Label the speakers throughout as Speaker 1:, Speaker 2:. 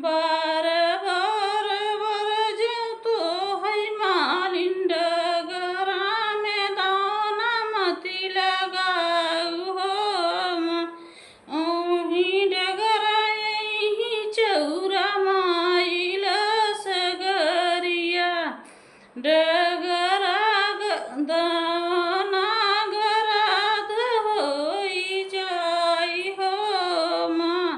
Speaker 1: बार बार बरज तो है मालिन डगरा में दाना मती लगाऊ हो ओही डगरा यही चौरा माइल सगरिया डगरा दाना गराद होई जाई हो माँ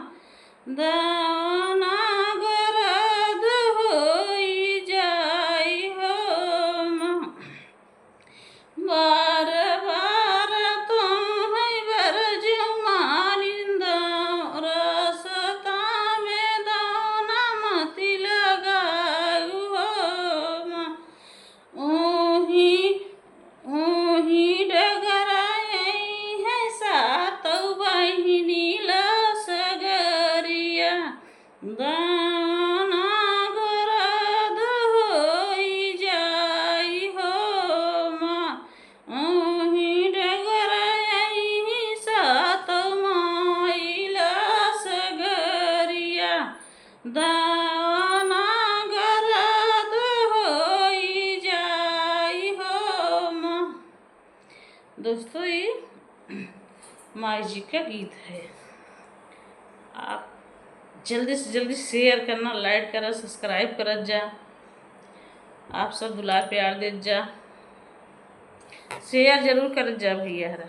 Speaker 1: दाना गराद होई जाई हो माँ बार बार तुम है बरज मालिंद रसता में दाना मती लगाऊ हो माँ ओही ओही डगरा यही है सातौ बहिनी लसगरिया दाना गराद होई जाई हो माँ ओही डगरा यही सातौ माई लसगरिया दाना गराद होई जाई हो माँ। दोस्तों ये माई जी का गीत है। आप जल्दी से जल्दी शेयर करना, लाइक करा, सब्सक्राइब करत जा। आप सब दुलार प्यार देत जा, शेयर जरूर करत जा भैया हरा।